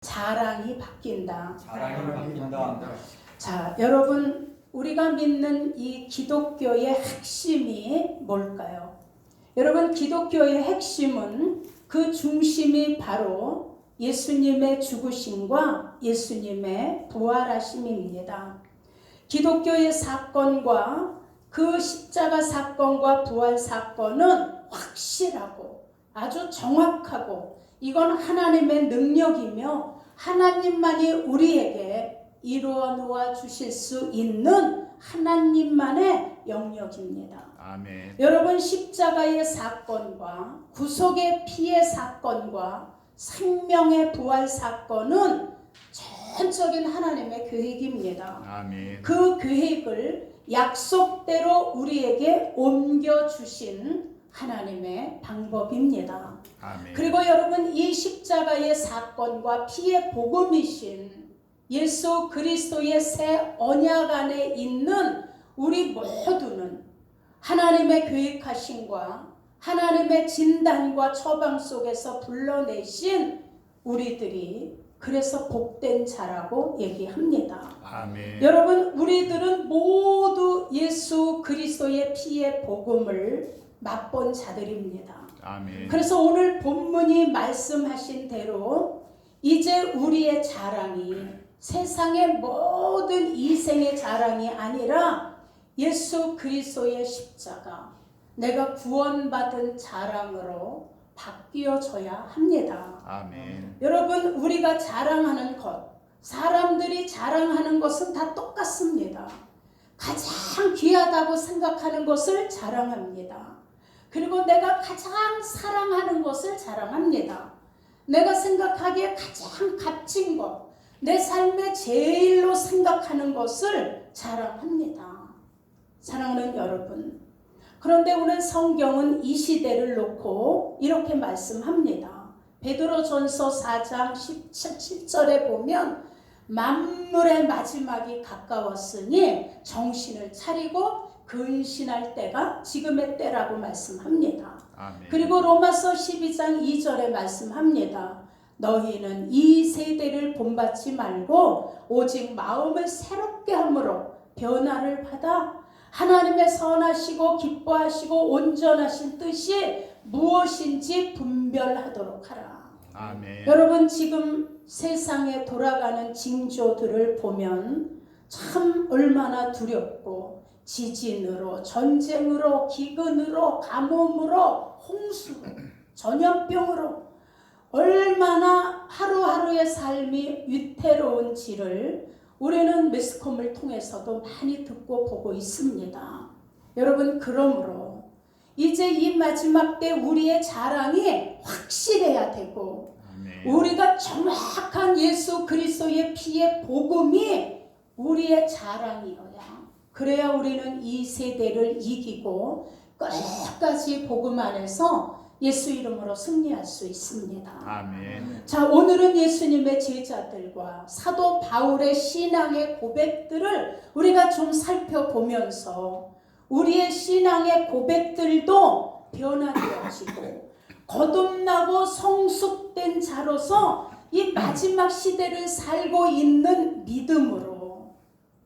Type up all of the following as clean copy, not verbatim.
자랑이 바뀐다. 자랑이 바뀐다. 자, 여러분, 우리가 믿는 이 기독교의 핵심이 뭘까요? 여러분, 기독교의 핵심은 그 중심이 바로 예수님의 죽으심과 예수님의 부활하심입니다. 기독교의 사건과 그 십자가 사건과 부활 사건은 확실하고 아주 정확하고 이건 하나님의 능력이며 하나님만이 우리에게 이루어 놓아 주실 수 있는 하나님만의 영역입니다. 아멘. 여러분, 십자가의 사건과 구속의 피의 사건과 생명의 부활 사건은 전적인 하나님의 계획입니다. 아멘. 그 계획을 약속대로 우리에게 옮겨주신 하나님의 방법입니다. 아멘. 그리고 여러분, 이 십자가의 사건과 피의 복음이신 예수 그리스도의 새 언약 안에 있는 우리 모두는 하나님의 계획하심과 하나님의 진단과 처방 속에서 불러내신 우리들이 그래서 복된 자라고 얘기합니다. 아멘. 여러분, 우리들은 모두 예수 그리스도의 피의 복음을 맛본 자들입니다. 아멘. 그래서 오늘 본문이 말씀하신 대로 이제 우리의 자랑이 세상의 모든 이생의 자랑이 아니라 예수 그리스도의 십자가, 내가 구원받은 자랑으로 바뀌어져야 합니다. 아멘. 여러분, 우리가 자랑하는 것, 사람들이 자랑하는 것은 다 똑같습니다. 가장 귀하다고 생각하는 것을 자랑합니다. 그리고 내가 가장 사랑하는 것을 자랑합니다. 내가 생각하기에 가장 값진 것, 내 삶의 제일로 생각하는 것을 자랑합니다. 사랑하는 여러분, 그런데 오늘 성경은 이 시대를 놓고 이렇게 말씀합니다. 베드로전서 4장 17절에 보면 만물의 마지막이 가까웠으니 정신을 차리고 근신할 때가 지금의 때라고 말씀합니다. 아멘. 그리고 로마서 12장 2절에 말씀합니다. 너희는 이 세대를 본받지 말고 오직 마음을 새롭게 함으로 변화를 받아 하나님의 선하시고 기뻐하시고 온전하신 뜻이 무엇인지 분별하도록 하라. 아멘. 여러분, 지금 세상에 돌아가는 징조들을 보면 참 얼마나 두렵고 지진으로, 전쟁으로, 기근으로, 가뭄으로, 홍수로, 전염병으로 얼마나 하루하루의 삶이 위태로운지를 우리는 매스컴을 통해서도 많이 듣고 보고 있습니다. 여러분, 그러므로 이제 이 마지막 때 우리의 자랑이 확실해야 되고 아멘. 우리가 정확한 예수 그리스도의 피의 복음이 우리의 자랑이어야, 그래야 우리는 이 세대를 이기고 끝까지 복음 안에서 예수 이름으로 승리할 수 있습니다. 아멘. 자, 오늘은 예수님의 제자들과 사도 바울의 신앙의 고백들을 우리가 좀 살펴보면서 우리의 신앙의 고백들도 변화되어지고 거듭나고 성숙된 자로서 이 마지막 시대를 살고 있는 믿음으로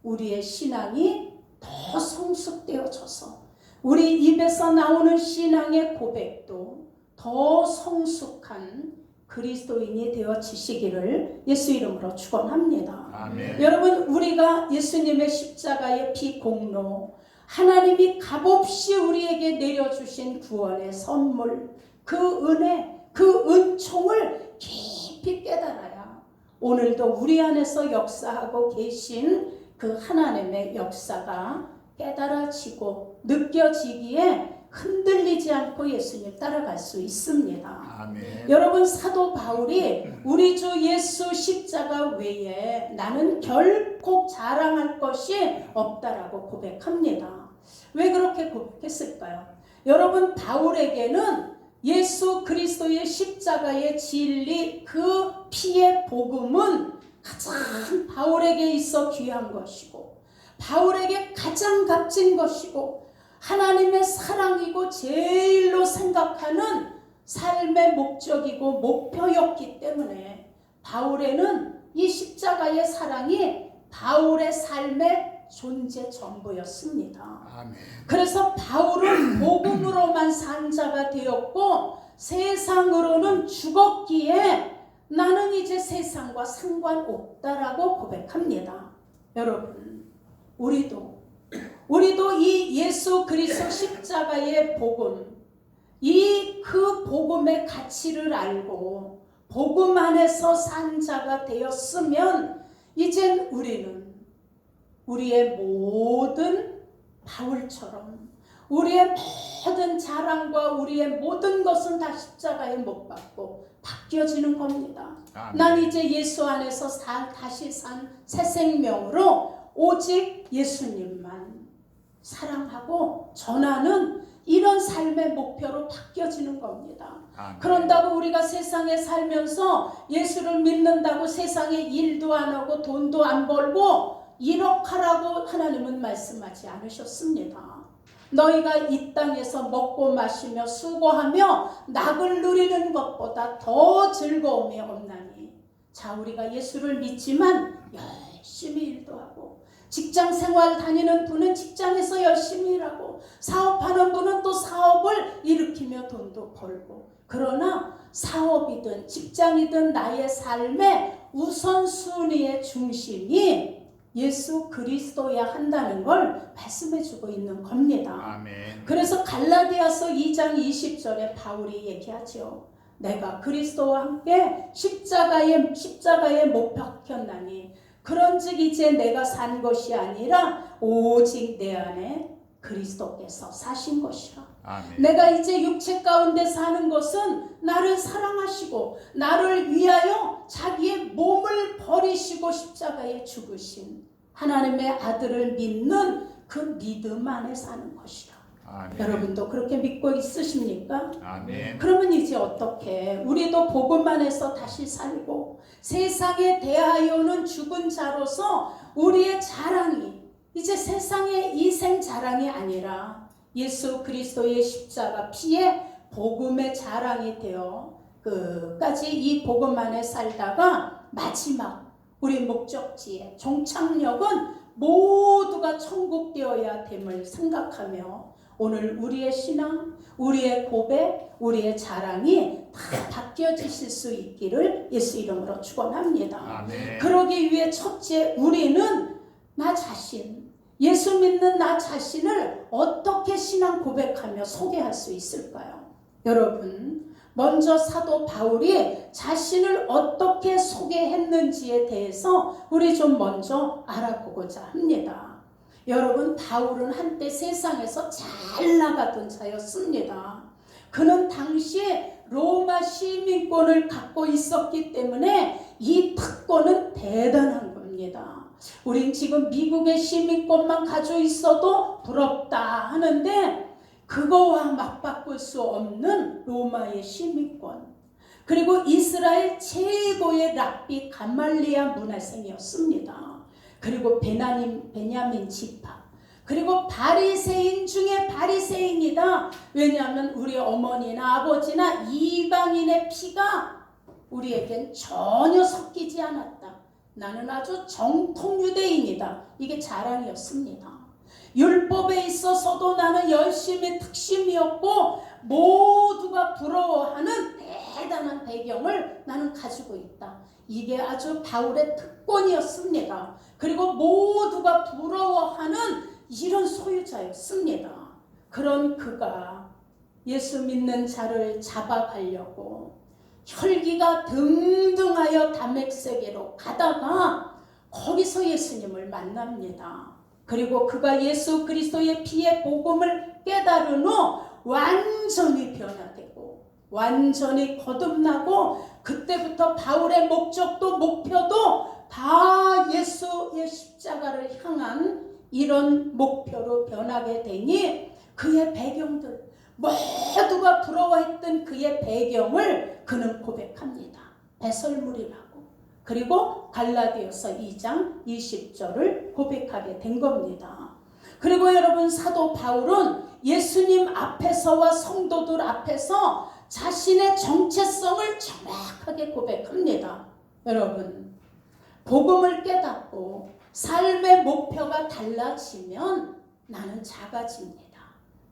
우리의 신앙이 더 성숙되어져서 우리 입에서 나오는 신앙의 고백도 더 성숙한 그리스도인이 되어지시기를 예수 이름으로 축원합니다. 아멘. 여러분, 우리가 예수님의 십자가의 피 공로, 하나님이 값없이 우리에게 내려주신 구원의 선물, 그 은혜, 그 은총을 깊이 깨달아야 오늘도 우리 안에서 역사하고 계신 그 하나님의 역사가 깨달아지고 느껴지기에 흔들리지 않고 예수님 따라갈 수 있습니다. 아멘. 여러분, 사도 바울이 우리 주 예수 십자가 외에 나는 결코 자랑할 것이 없다라고 고백합니다. 왜 그렇게 고백했을까요? 여러분, 바울에게는 예수 그리스도의 십자가의 진리, 그 피의 복음은 가장 바울에게 있어 귀한 것이고 바울에게 가장 값진 것이고 하나님의 사랑이고 제일로 생각하는 삶의 목적이고 목표였기 때문에 바울에는 이 십자가의 사랑이 바울의 삶의 존재 전부였습니다. 아멘. 그래서 바울은 복음으로만 산 자가 되었고 세상으로는 죽었기에 나는 이제 세상과 상관없다라고 고백합니다. 여러분, 우리도 이 예수 그리스도 십자가의 복음, 그 복음의 가치를 알고 복음 안에서 산 자가 되었으면 이젠 우리는 우리의 모든 바울처럼 우리의 모든 자랑과 우리의 모든 것은 다 십자가에 못 박고 바뀌어지는 겁니다. 아멘. 난 이제 예수 안에서 다시 산 새 생명으로 오직 예수님만 사랑하고 전하는 이런 삶의 목표로 바뀌어지는 겁니다. 아멘. 그런다고 우리가 세상에 살면서 예수를 믿는다고 세상에 일도 안 하고 돈도 안 벌고 이렇게라고 하나님은 말씀하지 않으셨습니다. 너희가 이 땅에서 먹고 마시며 수고하며 낙을 누리는 것보다 더 즐거움이 없나니. 자, 우리가 예수를 믿지만 열심히 일도 하고 직장 생활 다니는 분은 직장에서 열심히 일하고 사업하는 분은 또 사업을 일으키며 돈도 벌고, 그러나 사업이든 직장이든 나의 삶의 우선순위의 중심이 예수 그리스도야 한다는 걸 말씀해주고 있는 겁니다. 아멘. 그래서 갈라디아서 2장 20절에 바울이 얘기하죠. 내가 그리스도와 함께 십자가에 못 박혔나니 그런즉 이제 내가 산 것이 아니라 오직 내 안에 그리스도께서 사신 것이라. 아멘. 내가 이제 육체 가운데 사는 것은 나를 사랑하시고 나를 위하여 자기의 몸을 버리시고 십자가에 죽으신 하나님의 아들을 믿는 그 믿음 안에 사는 것이라. 아멘. 여러분도 그렇게 믿고 있으십니까? 아멘. 그러면 이제 어떻게 우리도 복음 안에서 다시 살고 세상에 대하여는 죽은 자로서 우리의 자랑이 이제 세상의 이생 자랑이 아니라 예수 그리스도의 십자가 피의 복음의 자랑이 되어 끝까지 이 복음 안에 살다가 마지막 우리 목적지에 종착역은 모두가 천국 되어야 됨을 생각하며 오늘 우리의 신앙, 우리의 고백, 우리의 자랑이 다 바뀌어지실 수 있기를 예수 이름으로 축원합니다. 아멘. 그러기 위해 첫째, 우리는 나 자신, 예수 믿는 나 자신을 어떻게 신앙 고백하며 소개할 수 있을까요? 여러분, 먼저 사도 바울이 자신을 어떻게 소개했는지에 대해서 우리 좀 먼저 알아보고자 합니다. 여러분, 바울은 한때 세상에서 잘 나가던 자였습니다. 그는 당시에 로마 시민권을 갖고 있었기 때문에 이 특권은 대단한 겁니다. 우린 지금 미국의 시민권만 가지고 있어도 부럽다 하는데 그거와 맞바꿀 수 없는 로마의 시민권, 그리고 이스라엘 최고의 랍비 가말리아 문화생이었습니다. 그리고 베냐민 지파, 그리고 바리새인 중에 바리새인이다. 왜냐하면 우리 어머니나 아버지나 이방인의 피가 우리에겐 전혀 섞이지 않았다. 나는 아주 정통 유대인이다. 이게 자랑이었습니다. 율법에 있어서도 나는 열심히 특심이었고 모두가 부러워하는 대단한 배경을 나는 가지고 있다. 이게 아주 바울의 특권이었습니다. 그리고 모두가 부러워하는 이런 소유자였습니다. 그런 그가 예수 믿는 자를 잡아가려고 혈기가 등등하여 다메섹에로 가다가 거기서 예수님을 만납니다. 그리고 그가 예수 그리스도의 피의 복음을 깨달은 후 완전히 변화되고 완전히 거듭나고 그때부터 바울의 목적도 목표도 다 예수의 십자가를 향한 이런 목표로 변하게 되니 그의 배경들, 모두가 부러워했던 그의 배경을 그는 고백합니다. 배설물이라고. 그리고 갈라디아서 2장 20절을 고백하게 된 겁니다. 그리고 여러분, 사도 바울은 예수님 앞에서와 성도들 앞에서 자신의 정체성을 정확하게 고백합니다. 여러분, 복음을 깨닫고 삶의 목표가 달라지면 나는 작아집니다.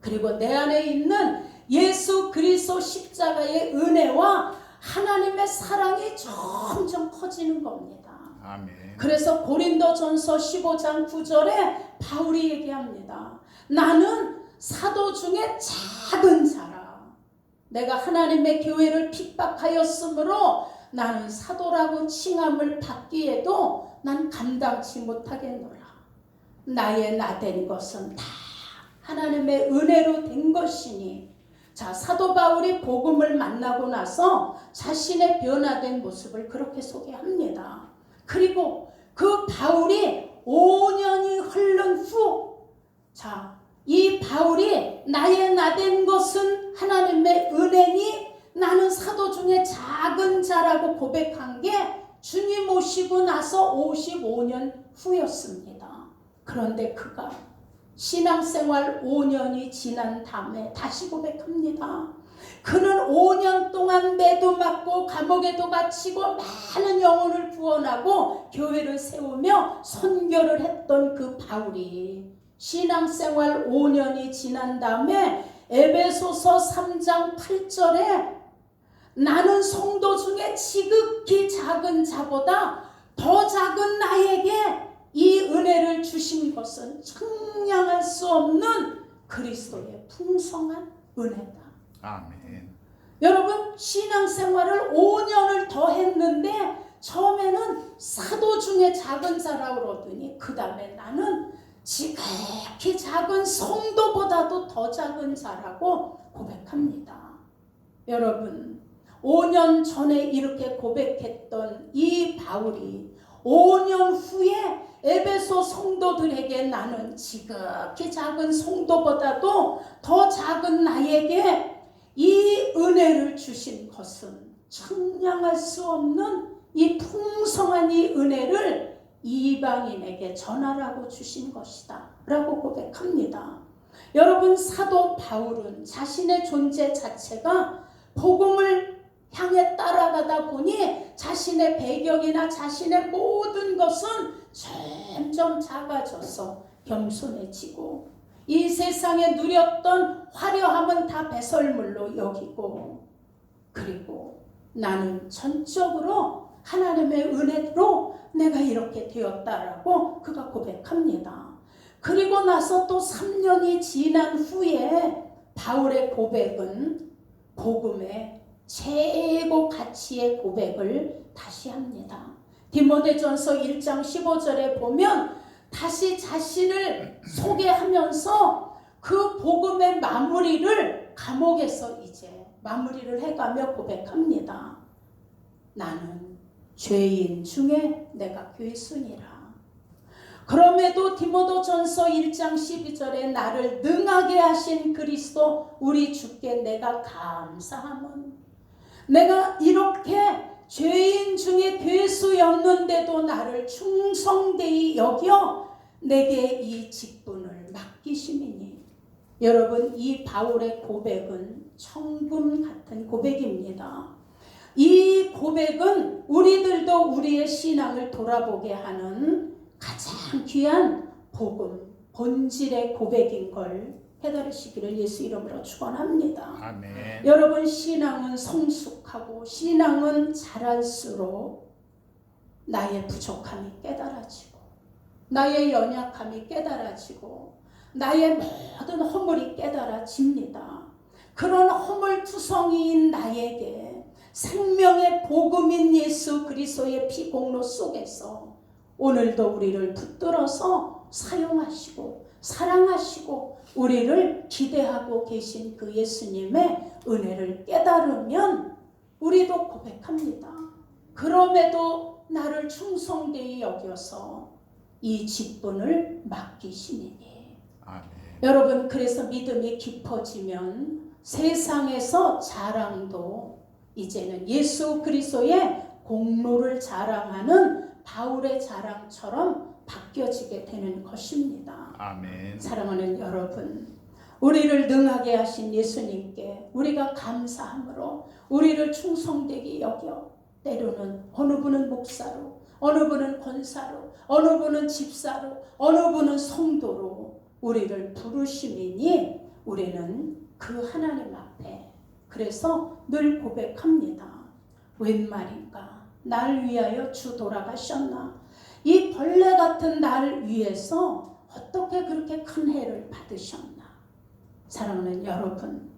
그리고 내 안에 있는 예수 그리스도 십자가의 은혜와 하나님의 사랑이 점점 커지는 겁니다. 아멘. 그래서 고린도전서 15장 9절에 바울이 얘기합니다. 나는 사도 중에 작은 자라. 내가 하나님의 교회를 핍박하였으므로 나는 사도라고 칭함을 받기에도 난 감당치 못하겠노라. 나의 나된 것은 다 하나님의 은혜로 된 것이니. 자, 사도 바울이 복음을 만나고 나서 자신의 변화된 모습을 그렇게 소개합니다. 그리고 그 바울이 5년이 흐른 후, 자, 이 바울이 나의 나된 것은 하나님의 은혜니 나는 사도 중에 작은 자라고 고백한 게 주님 오시고 나서 55년 후였습니다. 그런데 그가 신앙생활 5년이 지난 다음에 다시 고백합니다. 그는 5년 동안 매도 맞고 감옥에도 갇히고 많은 영혼을 구원하고 교회를 세우며 선교를 했던 그 바울이 신앙생활 5년이 지난 다음에 에베소서 3장 8절에 나는 성도 중에 지극히 작은 자보다 더 작은 나에게 이 은혜를 주신 것은 측량할 수 없는 그리스도의 풍성한 은혜다. 아멘. 여러분, 신앙생활을 5년을 더 했는데 처음에는 사도 중에 작은 자라고 그러더니 그 다음에 나는 지극히 작은 성도보다도 더 작은 자라고 고백합니다. 여러분, 5년 전에 이렇게 고백했던 이 바울이 5년 후에 에베소 성도들에게 나는 지극히 작은 성도보다도 더 작은 나에게 이 은혜를 주신 것은 측량할 수 없는 이 풍성한 이 은혜를 이방인에게 전하라고 주신 것이다 라고 고백합니다. 여러분, 사도 바울은 자신의 존재 자체가 복음을 향해 따라가다 보니 자신의 배경이나 자신의 모든 것은 점점 작아져서 겸손해지고 이 세상에 누렸던 화려함은 다 배설물로 여기고, 그리고 나는 전적으로 하나님의 은혜로 내가 이렇게 되었다라고 그가 고백합니다. 그리고 나서 또 3년이 지난 후에 바울의 고백은 복음의 최고 가치의 고백을 다시 합니다. 디모데전서 1장 15절에 보면 다시 자신을 소개하면서 그 복음의 마무리를 감옥에서 이제 마무리를 해가며 고백합니다. 나는 죄인 중에 내가 괴순이라. 그럼에도 디모데전서 1장 12절에 나를 능하게 하신 그리스도 우리 주께 내가 감사함은, 내가 이렇게 죄인 중에 괴수였는데도 나를 충성되이 여겨 내게 이 직분을 맡기심이니. 여러분, 이 바울의 고백은 천금 같은 고백입니다. 이 고백은 우리들도 우리의 신앙을 돌아보게 하는 가장 귀한 복음, 본질의 고백인 걸 깨달으시기를 예수 이름으로 축원합니다. 아멘. 여러분, 신앙은 성숙하고 신앙은 자랄수록 나의 부족함이 깨달아지고 나의 연약함이 깨달아지고 나의 모든 허물이 깨달아집니다. 그런 허물투성이인 나에게 생명의 복음인 예수 그리스도의 피공로 속에서 오늘도 우리를 붙들어서 사용하시고 사랑하시고 우리를 기대하고 계신 그 예수님의 은혜를 깨달으면 우리도 고백합니다. 그럼에도 나를 충성되이 여겨서 이 직분을 맡기시니. 아멘. 여러분, 그래서 믿음이 깊어지면 세상에서 자랑도 이제는 예수 그리스도의 공로를 자랑하는 바울의 자랑처럼 바뀌어지게 되는 것입니다. 아멘. 사랑하는 여러분, 우리를 능하게 하신 예수님께 우리가 감사함으로 우리를 충성되게 여겨 때로는 어느 분은 목사로, 어느 분은 권사로, 어느 분은 집사로, 어느 분은 성도로 우리를 부르시니 우리는 그 하나님 앞에 그래서 늘 고백합니다. 웬 말인가? 날 위하여 주 돌아가셨나? 이 벌레 같은 날 위해서 어떻게 그렇게 큰 해를 받으셨나? 사랑하는 여러분,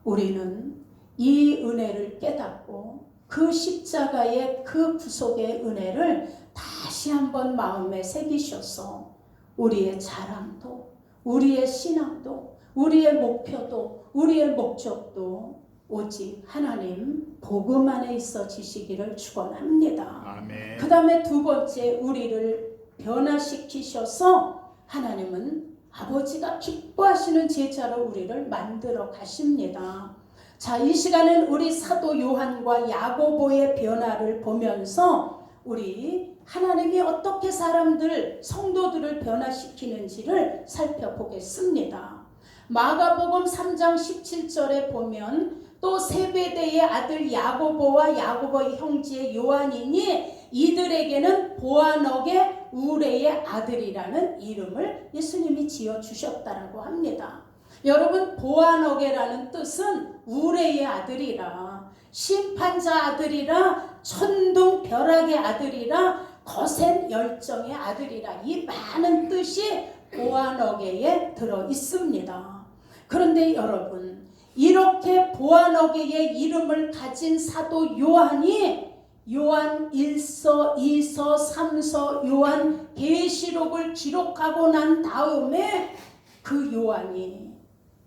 우리는 이 은혜를 깨닫고 그 십자가의 그 구속의 은혜를 다시 한번 마음에 새기셔서 우리의 자랑도, 우리의 신앙도, 우리의 목표도, 우리의 목적도 오직 하나님 복음 안에 있어지시기를 축원합니다. 아멘. 그 다음에 두 번째, 우리를 변화시키셔서 하나님은 아버지가 기뻐하시는 제자로 우리를 만들어 가십니다. 자, 이 시간은 우리 사도 요한과 야고보의 변화를 보면서 우리 하나님이 어떻게 사람들, 성도들을 변화시키는지를 살펴보겠습니다. 마가복음 3장 17절에 보면 또 세베대의 아들 야고보와 야고보의 형제 요한이니 이들에게는 보아너게 우레의 아들이라는 이름을 예수님이 지어주셨다라고 합니다. 여러분, 보아너게라는 뜻은 우레의 아들이라, 심판자 아들이라, 천둥 벼락의 아들이라, 거센 열정의 아들이라, 이 많은 뜻이 보아너게에 들어 있습니다. 그런데 여러분, 이렇게 보아너게의 이름을 가진 사도 요한이 요한 1서, 2서, 3서, 요한 계시록을 기록하고 난 다음에 그 요한이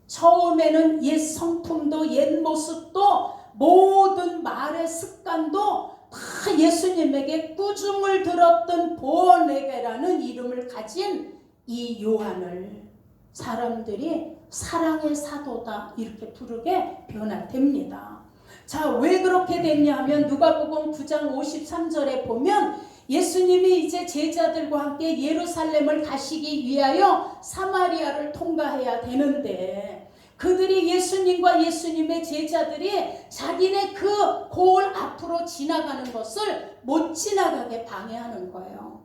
처음에는 옛 성품도 옛 모습도 모든 말의 습관도 다 예수님에게 꾸중을 들었던 보아너게라는 이름을 가진 이 요한을 사람들이 사랑의 사도다 이렇게 부르게 변화됩니다. 자, 왜 그렇게 됐냐 하면 누가복음 9장 53절에 보면 예수님이 이제 제자들과 함께 예루살렘을 가시기 위하여 사마리아를 통과해야 되는데 그들이 예수님과 예수님의 제자들이 자기네 그 고을 앞으로 지나가는 것을 못 지나가게 방해하는 거예요.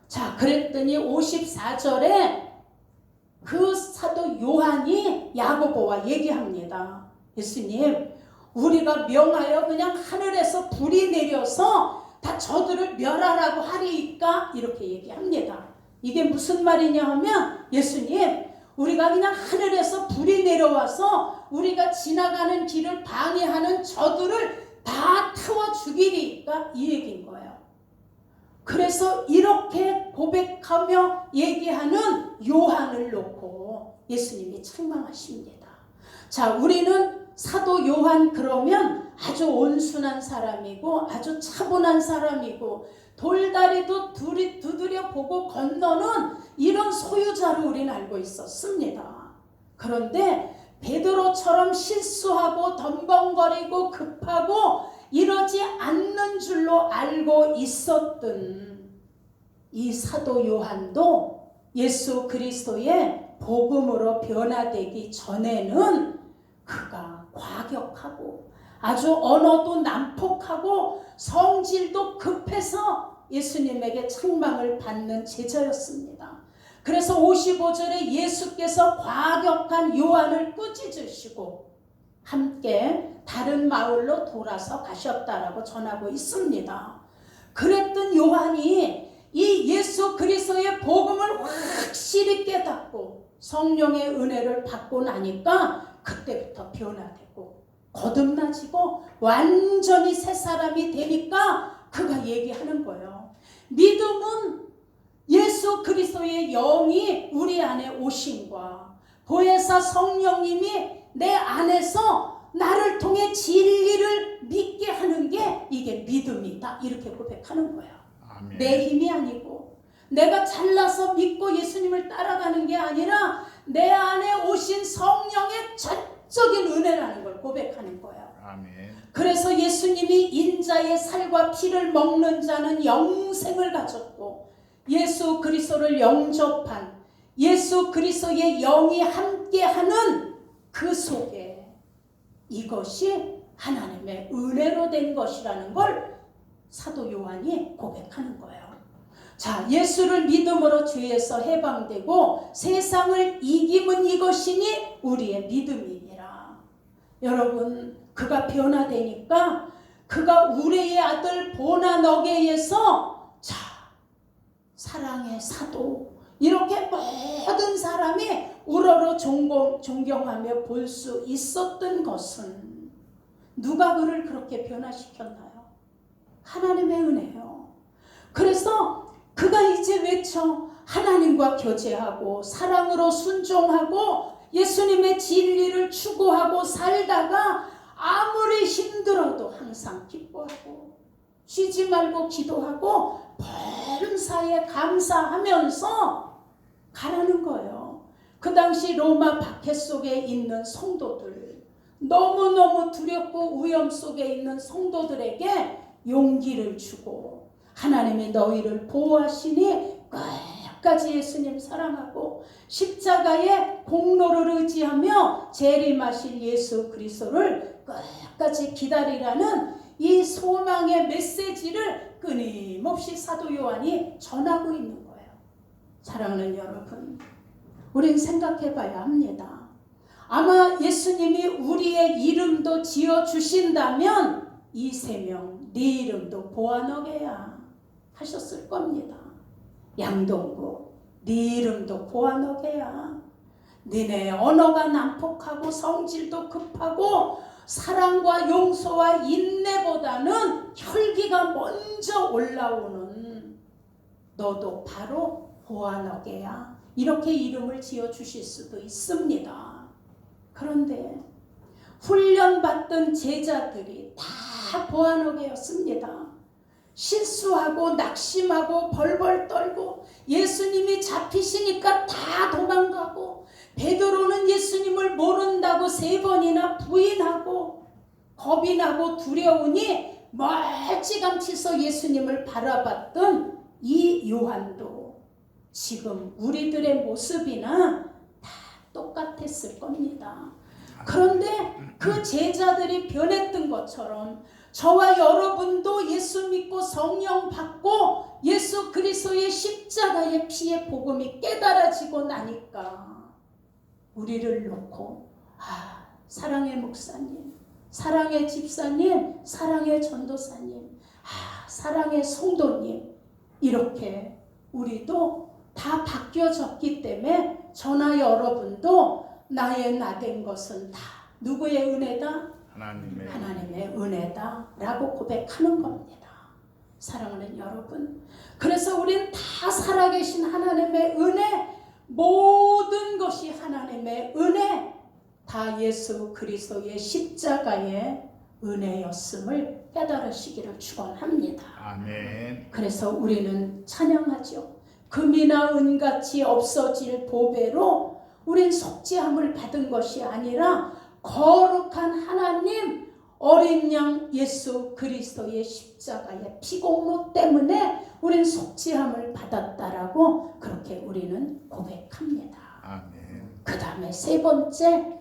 자, 그랬더니 54절에 그 사도 요한이 야고보와 얘기합니다. 예수님, 우리가 명하여 그냥 하늘에서 불이 내려서 다 저들을 멸하라고 하리이까? 이렇게 얘기합니다. 이게 무슨 말이냐 하면 예수님, 우리가 그냥 하늘에서 불이 내려와서 우리가 지나가는 길을 방해하는 저들을 다 태워 죽이리까? 이 얘기인 거예요. 그래서 이렇게 고백하며 얘기하는 요한을 놓고 예수님이 책망하십니다. 자, 우리는 사도 요한 그러면 아주 온순한 사람이고 아주 차분한 사람이고 돌다리도 두드려 보고 건너는 이런 소유자로 우리는 알고 있었습니다. 그런데 베드로처럼 실수하고 덤벙거리고 급하고 이러지 않는 줄로 알고 있었던 이 사도 요한도 예수 그리스도의 복음으로 변화되기 전에는 그가 과격하고 아주 언어도 난폭하고 성질도 급해서 예수님에게 책망을 받는 제자였습니다. 그래서 55절에 예수께서 과격한 요한을 꾸짖으시고 함께 다른 마을로 돌아서 가셨다라고 전하고 있습니다. 그랬던 요한이 이 예수 그리스도의 복음을 확실히 깨닫고 성령의 은혜를 받고 나니까 그때부터 변화되고 거듭나지고 완전히 새 사람이 되니까 그가 얘기하는 거예요. 믿음은 예수 그리스도의 영이 우리 안에 오심과 보혜사 성령님이 내 안에서 나를 통해 진리를 믿게 하는 게 이게 믿음이다 이렇게 고백하는 거예요. 아멘. 내 힘이 아니고 내가 잘나서 믿고 예수님을 따라가는 게 아니라 내 안에 오신 성령의 전적인 은혜라는 걸 고백하는 거예요. 아멘. 그래서 예수님이 인자의 살과 피를 먹는 자는 영생을 가졌고 예수 그리스도를 영접한 예수 그리스도의 영이 함께하는 그 속에 이것이 하나님의 은혜로 된 것이라는 걸 사도 요한이 고백하는 거예요. 자, 예수를 믿음으로 죄에서 해방되고 세상을 이김은 이것이니 우리의 믿음이니라. 여러분, 그가 변화되니까 그가 우리의 아들 보나너게에서 자, 사랑의 사도, 이렇게 모든 사람이 우러러 존경하며 볼 수 있었던 것은 누가 그를 그렇게 변화시켰나요? 하나님의 은혜요. 그래서 그가 이제 외쳐 하나님과 교제하고 사랑으로 순종하고 예수님의 진리를 추구하고 살다가 아무리 힘들어도 항상 기뻐하고 쉬지 말고 기도하고 보름사이에 감사하면서 가라는 거예요. 그 당시 로마 박해 속에 있는 성도들, 너무너무 두렵고 위험 속에 있는 성도들에게 용기를 주고 하나님이 너희를 보호하시니 끝까지 예수님 사랑하고 십자가의 공로를 의지하며 재림하실 예수 그리스도를 끝까지 기다리라는 이 소망의 메시지를 끊임없이 사도 요한이 전하고 있는 거예요. 사랑하는 여러분, 우린 생각해 봐야 합니다. 아마 예수님이 우리의 이름도 지어주신다면 이세명 네 이름도 보아너게야 하셨을 겁니다. 양동구 네 이름도 보아너게야. 너네 언어가 난폭하고 성질도 급하고 사랑과 용서와 인내보다는 혈기가 먼저 올라오는 너도 바로 보아너게야. 이렇게 이름을 지어주실 수도 있습니다. 그런데 훈련받던 제자들이 다 보아너게였습니다. 실수하고 낙심하고 벌벌 떨고 예수님이 잡히시니까 다 도망가고 베드로는 예수님을 모른다고 3번이나 부인하고 겁이 나고 두려우니 멀찌감치서 예수님을 바라봤던 이 요한도 지금 우리들의 모습이나 다 똑같았을 겁니다. 그런데 그 제자들이 변했던 것처럼 저와 여러분도 예수 믿고 성령 받고 예수 그리스도의 십자가의 피의 복음이 깨달아지고 나니까 우리를 놓고 사랑의 목사님, 사랑의 집사님, 사랑의 전도사님, 사랑의 성도님, 이렇게 우리도 다 바뀌어졌기 때문에 저나 여러분도 나의 나된 것은 다 누구의 은혜다? 하나님의 은혜다 라고 고백하는 겁니다. 사랑하는 여러분, 그래서 우린 다 살아계신 하나님의 은혜, 모든 것이 하나님의 은혜, 다 예수 그리스도의 십자가의 은혜였음을 깨달으시기를 축원합니다. 아멘. 그래서 우리는 찬양하죠. 금이나 은같이 없어질 보배로 우린 속죄함을 받은 것이 아니라 거룩한 하나님 어린 양 예수 그리스도의 십자가의 피공로 때문에 우린 속죄함을 받았다라고 그렇게 우리는 고백합니다. 아멘. 그 다음에 3번째,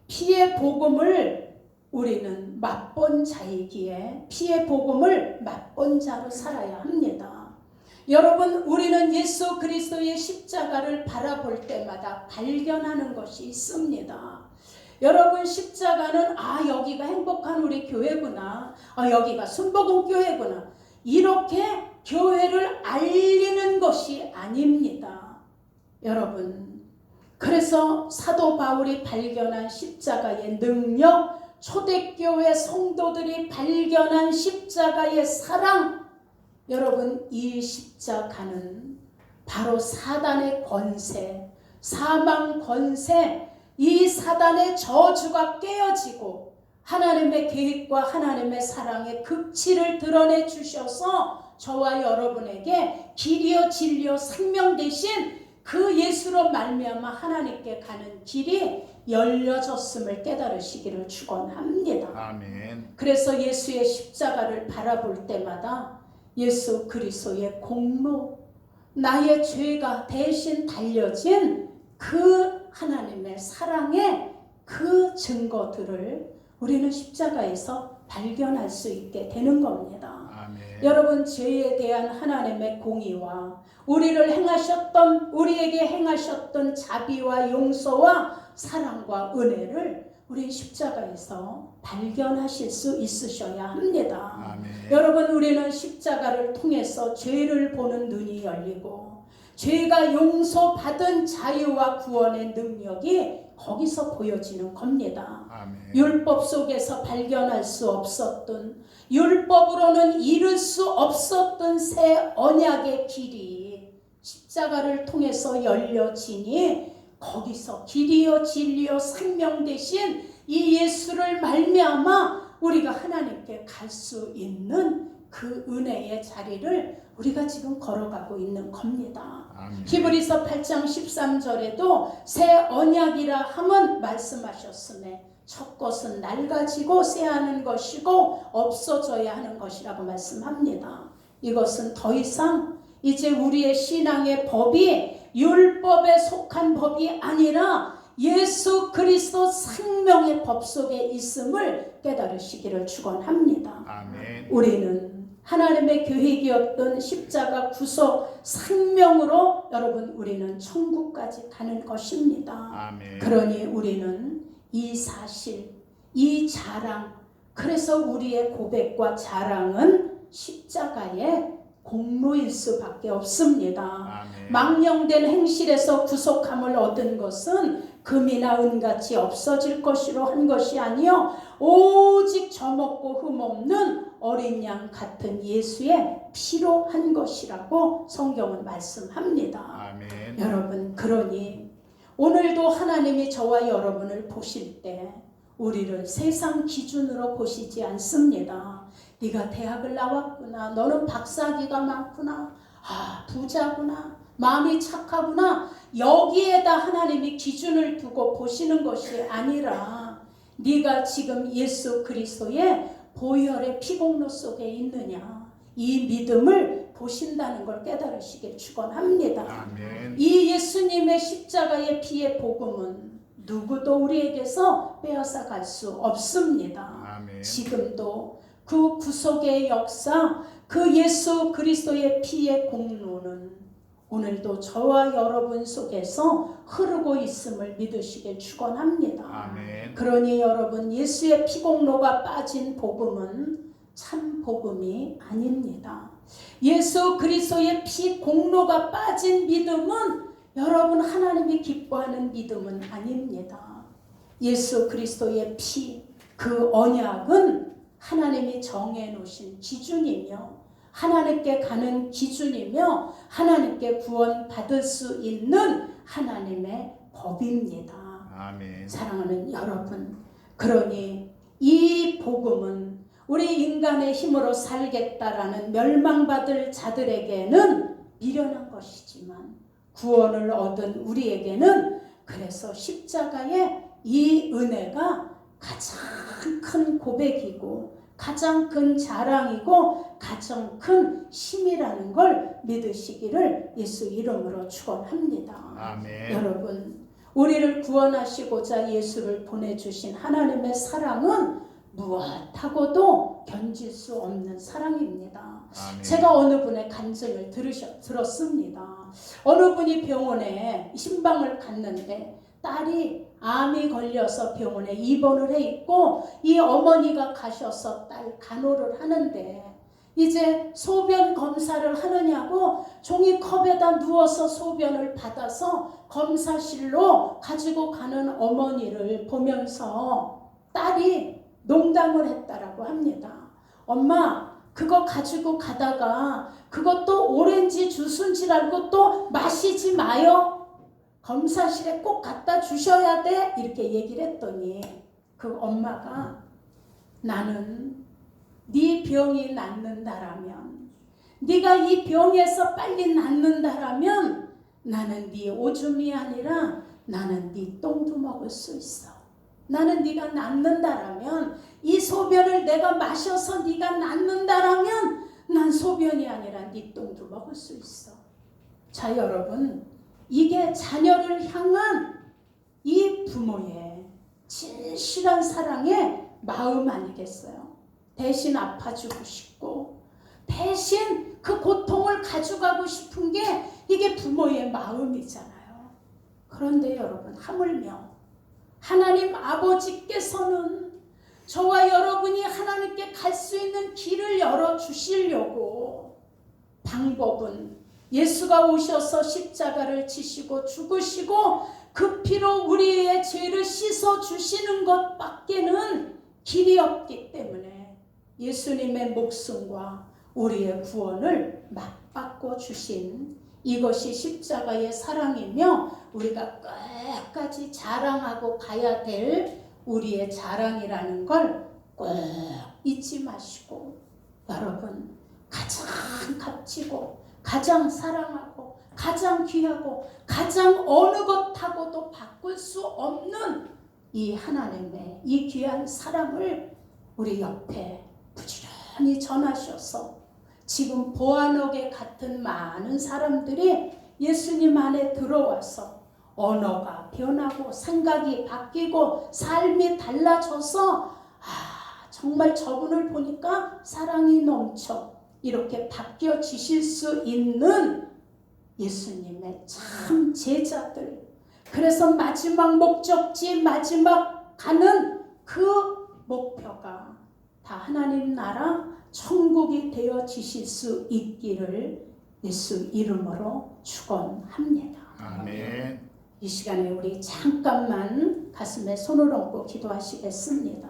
피의 복음을 우리는 맛본 자이기에 피의 복음을 맛본 자로 살아야 합니다. 여러분, 우리는 예수 그리스도의 십자가를 바라볼 때마다 발견하는 것이 있습니다. 여러분, 십자가는 여기가 행복한 우리 교회구나, 여기가 순복음 교회구나, 이렇게 교회를 알리는 것이 아닙니다. 여러분, 그래서 사도 바울이 발견한 십자가의 능력, 초대교회 성도들이 발견한 십자가의 사랑, 여러분, 이 십자가는 바로 사단의 권세, 사망 권세, 이 사단의 저주가 깨어지고 하나님의 계획과 하나님의 사랑의 극치를 드러내 주셔서 저와 여러분에게 길이요 진리요 생명 되신 그 예수로 말미암아 하나님께 가는 길이 열려졌음을 깨달으시기를 축원합니다. 아멘. 그래서 예수의 십자가를 바라볼 때마다 예수 그리스도의 공로, 나의 죄가 대신 달려진 그 하나님의 사랑의 그 증거들을 우리는 십자가에서 발견할 수 있게 되는 겁니다. 아멘. 여러분, 죄에 대한 하나님의 공의와 우리에게 행하셨던 자비와 용서와 사랑과 은혜를 우리 십자가에서 발견하실 수 있으셔야 합니다. 아멘. 여러분, 우리는 십자가를 통해서 죄를 보는 눈이 열리고 죄가 용서받은 자유와 구원의 능력이 거기서 보여지는 겁니다. 아멘. 율법 속에서 발견할 수 없었던, 율법으로는 이룰 수 없었던 새 언약의 길이 십자가를 통해서 열려지니 거기서 길이요 진리요 생명 되신 이 예수를 말미암아 우리가 하나님께 갈 수 있는 그 은혜의 자리를 우리가 지금 걸어가고 있는 겁니다. 아멘. 히브리서 8장 13절에도 새 언약이라 함은 말씀하셨음에 첫 것은 낡아지고 새하는 것이고 없어져야 하는 것이라고 말씀합니다. 이것은 더 이상 이제 우리의 신앙의 법이 율법에 속한 법이 아니라 예수 그리스도 생명의 법 속에 있음을 깨달으시기를 축원합니다. 아멘. 우리는 하나님의 계획이었던 십자가 구속 생명으로 여러분 우리는 천국까지 가는 것입니다. 아멘. 그러니 우리는 이 사실, 이 자랑, 그래서 우리의 고백과 자랑은 십자가의 공로일 수밖에 없습니다. 아멘. 망령된 행실에서 구속함을 얻은 것은 금이나 은같이 없어질 것이로 한 것이 아니요 오직 젖먹고 흠없는 어린 양 같은 예수의 피로 한 것이라고 성경은 말씀합니다. 아멘. 여러분, 그러니 오늘도 하나님이 저와 여러분을 보실 때 우리를 세상 기준으로 보시지 않습니다. 네가 대학을 나왔구나, 너는 박사학위가 많구나, 부자구나, 마음이 착하구나, 여기에다 하나님이 기준을 두고 보시는 것이 아니라 네가 지금 예수 그리스도의 보혈의 피공로 속에 있느냐, 이 믿음을 보신다는 걸 깨달으시길 축원합니다. 아멘. 이 예수님의 십자가의 피의 복음은 누구도 우리에게서 빼앗아 갈 수 없습니다. 아멘. 지금도 그 구속의 역사, 그 예수 그리스도의 피의 공로는 오늘도 저와 여러분 속에서 흐르고 있음을 믿으시길 축원합니다. 아멘. 그러니 여러분, 예수의 피공로가 빠진 복음은 참 복음이 아닙니다. 예수 그리스도의 피 공로가 빠진 믿음은 여러분 하나님이 기뻐하는 믿음은 아닙니다. 예수 그리스도의 피, 그 언약은 하나님이 정해놓으신 기준이며 하나님께 가는 기준이며 하나님께 구원받을 수 있는 하나님의 법입니다. 아멘. 사랑하는 여러분, 그러니 이 복음은 우리 인간의 힘으로 살겠다라는 멸망받을 자들에게는 미련한 것이지만 구원을 얻은 우리에게는 그래서 십자가의 이 은혜가 가장 큰 고백이고 가장 큰 자랑이고 가장 큰 힘이라는 걸 믿으시기를 예수 이름으로 축원합니다. 아멘. 여러분, 우리를 구원하시고자 예수를 보내주신 하나님의 사랑은 무엇하고도 견질 수 없는 사랑입니다. 아멘. 제가 어느 분의 간증을 들었습니다. 어느 분이 병원에 신방을 갔는데 딸이 암이 걸려서 병원에 입원을 해 있고 이 어머니가 가셔서 딸 간호를 하는데 이제 소변 검사를 하느냐고 종이컵에다 누워서 소변을 받아서 검사실로 가지고 가는 어머니를 보면서 딸이 농담을 했다라고 합니다. 엄마, 그거 가지고 가다가 그것도 오렌지 주스인 줄 알고 또 마시지 마요. 검사실에 꼭 갖다 주셔야 돼. 이렇게 얘기를 했더니 그 엄마가 나는 네 병이 낫는다라면, 네가 이 병에서 빨리 낫는다라면 나는 네 오줌이 아니라 나는 네 똥도 먹을 수 있어. 나는 네가 낫는다라면, 이 소변을 내가 마셔서 네가 낫는다라면 난 소변이 아니라 네 똥도 먹을 수 있어. 자, 여러분, 이게 자녀를 향한 이 부모의 진실한 사랑의 마음 아니겠어요? 대신 아파주고 싶고 대신 그 고통을 가져가고 싶은 게 이게 부모의 마음이잖아요. 그런데 여러분, 하물며 하나님 아버지께서는 저와 여러분이 하나님께 갈 수 있는 길을 열어주시려고 방법은 예수가 오셔서 십자가를 지시고 죽으시고 그 피로 우리의 죄를 씻어주시는 것밖에는 길이 없기 때문에 예수님의 목숨과 우리의 구원을 맞바꿔 주신 이것이 십자가의 사랑이며 우리가 끝까지 자랑하고 가야 될 우리의 자랑이라는 걸 꼭 잊지 마시고, 여러분, 가장 값지고 가장 사랑하고 가장 귀하고 가장 어느 것하고도 바꿀 수 없는 이 하나님의 이 귀한 사랑을 우리 옆에 부지런히 전하셔서 지금 보아너게 같은 많은 사람들이 예수님 안에 들어와서 언어가 변하고 생각이 바뀌고 삶이 달라져서 정말 저분을 보니까 사랑이 넘쳐 이렇게 바뀌어지실 수 있는 예수님의 참 제자들, 그래서 마지막 목적지, 마지막 가는 그 목표가 다 하나님 나라 천국이 되어지실 수 있기를 예수 이름으로 축원합니다. 아멘. 이 시간에 우리 잠깐만 가슴에 손을 얹고 기도하시겠습니다.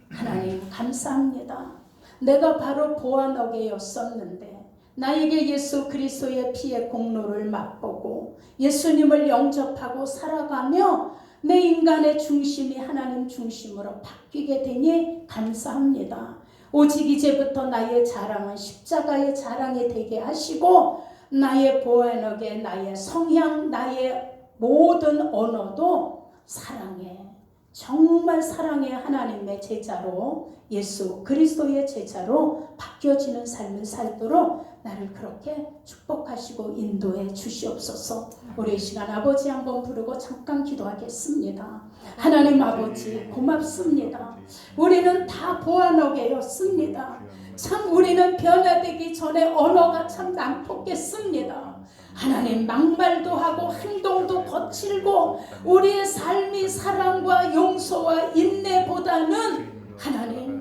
하나님 감사합니다. 내가 바로 보아너게였었는데 나에게 예수 그리스도의 피의 공로를 맛보고 예수님을 영접하고 살아가며 내 인간의 중심이 하나님 중심으로 바뀌게 되니 감사합니다. 오직 이제부터 나의 자랑은 십자가의 자랑이 되게 하시고 나의 보아너게, 나의 성향, 나의 모든 언어도 사랑의, 정말 사랑의 하나님의 제자로, 예수 그리스도의 제자로 바뀌어지는 삶을 살도록 나를 그렇게 축복하시고 인도해 주시옵소서. 우리 이 시간 아버지 한번 부르고 잠깐 기도하겠습니다. 하나님 아버지 고맙습니다. 우리는 다 보아너게였습니다. 참 우리는 변화되기 전에 언어가 참 난폭했습니다. 하나님 막말도 하고 행동도 거칠고 우리의 삶이 사랑과 용서와 인내보다는 하나님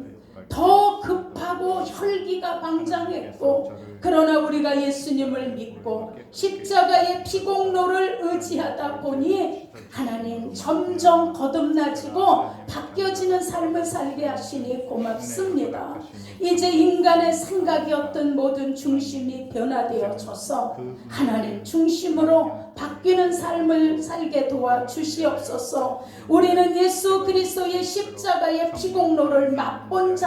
더 급하고 혈기가 방장했고, 그러나 우리가 예수님을 믿고 십자가의 피공로를 의지하다 보니 하나님 점점 거듭나지고 바뀌어지는 삶을 살게 하시니 고맙습니다. 이제 인간의 생각이었던 모든 중심이 변화되어져서 하나님 중심으로 바뀌는 삶을 살게 도와주시옵소서. 우리는 예수 그리스도의 십자가의 피공로를 맛본 자